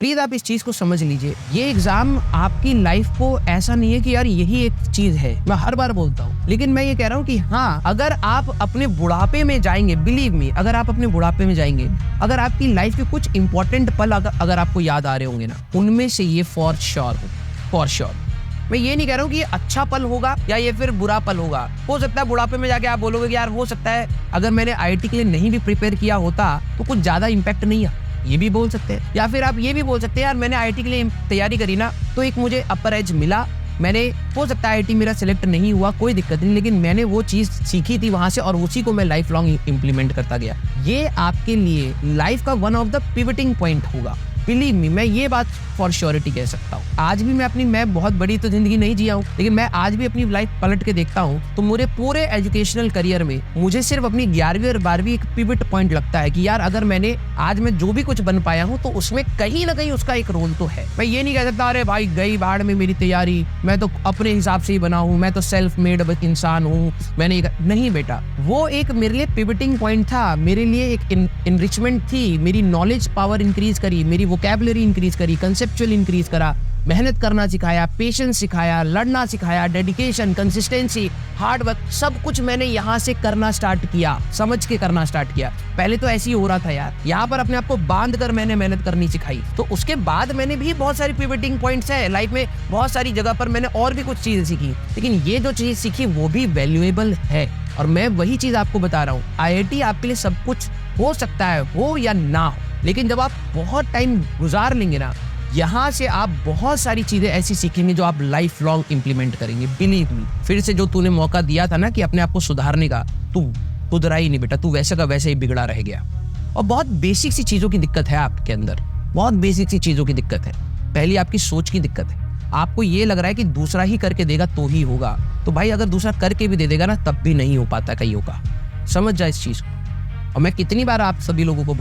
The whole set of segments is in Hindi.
प्लीज आप इस चीज को समझ लीजिए। ये एग्जाम आपकी लाइफ को ऐसा नहीं है कि यार यही एक चीज है, मैं हर बार बोलता हूँ, लेकिन मैं ये कह रहा हूँ कि हाँ, अगर आप अपने बुढ़ापे में जाएंगे, बिलीव मी, अगर आप अपने बुढ़ापे में जाएंगे, अगर आपकी लाइफ के कुछ इंपॉर्टेंट पल अगर आपको याद आ रहे होंगे ना, उनमें से ये फॉर श्योर हो, फॉर श्योर। मैं ये नहीं कह रहा हूँ कि ये अच्छा पल होगा या ये फिर बुरा पल होगा। हो सकता है बुढ़ापे में जाके आप बोलोगे कि यार हो सकता है अगर मैंने आईआईटी के लिए नहीं भी प्रिपेयर किया होता तो कुछ ज्यादा इम्पैक्ट नहीं है, ये भी बोल सकते हैं। या फिर आप ये भी बोल सकते हैं यार मैंने आईआईटी के लिए तैयारी करी ना तो एक मुझे अपर एज मिला, मैंने हो सकता है आईआईटी मेरा सिलेक्ट नहीं हुआ, कोई दिक्कत नहीं, लेकिन मैंने वो चीज सीखी थी वहां से और उसी को मैं लाइफ लॉन्ग इम्प्लीमेंट करता गया। ये आपके लिए लाइफ का one of the pivoting point होगा। बिलीव मी, मैं ये बात फॉर श्योरिटी कह सकता हूँ। आज भी मैं बहुत बड़ी तो जिंदगी नहीं जिया हूँ, लेकिन मैं आज भी अपनी लाइफ पलट के देखता हूँ तो मेरे पूरे एजुकेशनल करियर में मुझे सिर्फ अपनी 11वीं और 12वीं एक पिवट पॉइंट लगता है कि यार अगर आज मैं जो भी कुछ बन पाया हूँ तो उसमें कहीं ना कहीं उसका एक रोल तो है। मैं ये नहीं कह सकता अरे भाई गई बाढ़ में मेरी तैयारी, मैं तो अपने हिसाब से ही बना हूँ, मैं तो सेल्फ मेड इंसान हूँ, मैंने नहीं बेटा, वो एक मेरे लिए पिवटिंग पॉइंट था, मेरे लिए एक इनरिचमेंट थी, मेरी नॉलेज पावर इंक्रीज करी, मेरी वोकैबुलरी इंक्रीज करी, कंसेप्चुअल इंक्रीज करा, मेहनत करना सिखाया, पेशेंस सिखाया, लड़ना सिखाया, डेडिकेशन, कंसिस्टेंसी, हार्ड वर्क, सब कुछ मैंने यहाँ से करना स्टार्ट किया, समझ के करना स्टार्ट किया। पहले तो ऐसे ही हो रहा था यार, यहाँ पर अपने आप को बांध कर मैंने मेहनत करनी सिखाई। तो उसके बाद मैंने भी बहुत सारी पिवटिंग पॉइंट्स है लाइफ में, बहुत सारी जगह पर मैंने और भी कुछ चीजें सीखी, लेकिन ये जो चीज सीखी वो भी वैल्यूएबल है। और मैं वही चीज आपको बता रहा हूँ, आईआईटी आपके लिए सब कुछ हो सकता है, हो या ना हो, लेकिन जब आप बहुत टाइम गुजार लेंगे ना, यहाँ से आप बहुत सारी चीजें ऐसी सीखेंगे जो आप लाइफ लॉन्ग इंप्लीमेंट करेंगे। बिलीव मी, फिर से जो तूने मौका दिया था ना कि अपने आप को सुधारने का, तू सुधरा ही नहीं बेटा, तू वैसे का वैसे ही बिगड़ा रह गया। और बहुत बेसिक सी चीजों की दिक्कत है आपके अंदर, बहुत बेसिक सी चीजों की दिक्कत है। पहली आपकी सोच की दिक्कत है, आपको ये लग रहा है कि दूसरा ही करके देगा तो ही होगा। तो भाई अगर दूसरा करके भी दे देगा ना तब भी नहीं हो पाता कईयों का, समझ जा इस चीज को। और मैं कितनी बार आप सभी लोगों को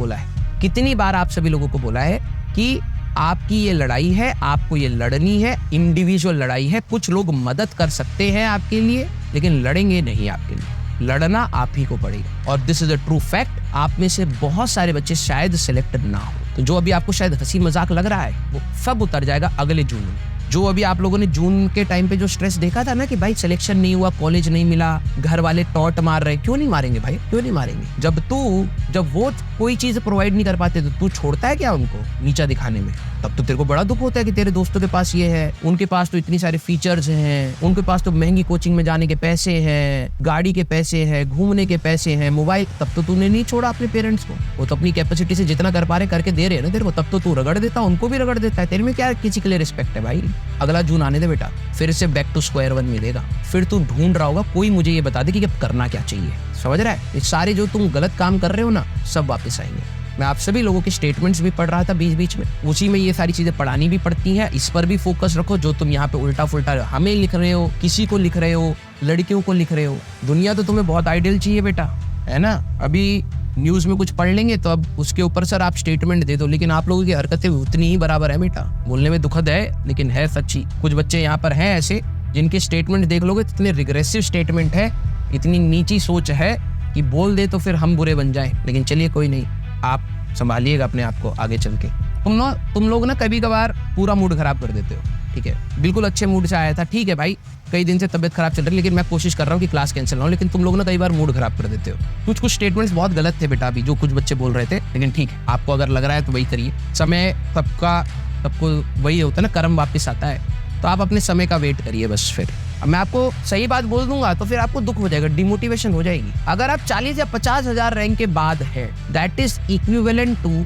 बोला है कि आपकी ये लड़ाई है, आपको ये लड़नी है, इंडिविजुअल लड़ाई है। कुछ लोग मदद कर सकते हैं आपके लिए लेकिन लड़ेंगे नहीं आपके लिए, लड़ना आप ही को पड़ेगा। और this is a true fact, आप में से बहुत सारे बच्चे शायद सिलेक्टेड ना हो, तो जो अभी आपको शायद हंसी मजाक लग रहा है वो सब उतर जाएगा अगले जून में। जो अभी आप लोगों ने जून के टाइम पे जो स्ट्रेस देखा था ना कि भाई सिलेक्शन नहीं हुआ, कॉलेज नहीं मिला, घर वाले टॉट मार रहे, क्यों नहीं मारेंगे भाई, क्यों नहीं मारेंगे? जब वो कोई चीज प्रोवाइड नहीं कर पाते तो तू छोड़ता है क्या उनको नीचा दिखाने में? तब तो तेरे को बड़ा दुख होता है कि तेरे दोस्तों के पास ये है, उनके पास तो इतनी सारे फीचर्स हैं, उनके पास तो महंगी कोचिंग में जाने के पैसे हैं, गाड़ी के पैसे हैं, घूमने के पैसे हैं, मोबाइल, तब तो तूने नहीं छोड़ा अपने पेरेंट्स को। वो तो अपनी कैपेसिटी से जितना कर पा रहे करके दे रहे हैं ना तेरे को, तब तो तू रगड़ देता, उनको भी रगड़ देता है। तेरे में क्या किसी के लिए रिस्पेक्ट है भाई? अगला जून आने दे बेटा, फिर से बैक टू स्क्वायर वन मिलेगा, फिर तू ढूंढ रहा होगा कोई मुझे ये बता दे कि अब करना क्या चाहिए। समझ रहा है? ये सारे जो तुम गलत काम कर रहे हो ना सब वापस आएंगे। मैं आप सभी लोगों के स्टेटमेंट्स भी पढ़ रहा था बीच में, उसी में ये सारी चीजें पढ़ानी भी पड़ती हैं। इस पर भी फोकस रखो, जो तुम यहाँ पे उल्टा फुल्टा हमें लिख रहे हो, किसी को लिख रहे हो, लड़कियों को लिख रहे हो। दुनिया तो तुम्हें बहुत आइडियल चाहिए बेटा, है ना? अभी न्यूज में कुछ पढ़ लेंगे तो अब उसके ऊपर सर आप स्टेटमेंट दे दो, लेकिन आप लोगों की हरकतें उतनी ही बराबर है बेटा। बोलने में दुखद है लेकिन है सच्ची। कुछ बच्चे यहाँ पर हैं ऐसे जिनके स्टेटमेंट देख लोगे तो इतने रिग्रेसिव स्टेटमेंट है, इतनी नीची सोच है कि बोल दे तो फिर हम बुरे बन जाएं। लेकिन चलिए कोई नहीं, आप संभालिएगा अपने आप को आगे चल के। तुम लोग ना कभी कभार पूरा मूड खराब कर देते हो, ठीक है? बिल्कुल अच्छे मूड से आया था, ठीक है भाई, कई दिन से तबियत खराब चल रही है, लेकिन मैं कोशिश कर रहा हूँ कि क्लास कैंसिल ना हो, लेकिन तुम लोग ना कई बार मूड खराब कर देते हो। कुछ स्टेटमेंट्स बहुत गलत थे बेटा अभी जो कुछ बच्चे बोल रहे थे, लेकिन ठीक है, आपको अगर लग रहा है तो वही करिए। समय सबको वही होता है ना, कर्म वापस आता है, तो आप अपने समय का वेट करिए बस। फिर अब मैं आपको सही बात बोल दूंगा तो फिर आपको दुख हो जाएगा, डिमोटिवेशन हो जाएगी। अगर आप 40 या 50 हजार रैंक के बाद है, दैट इज इक्विवेलेंट टू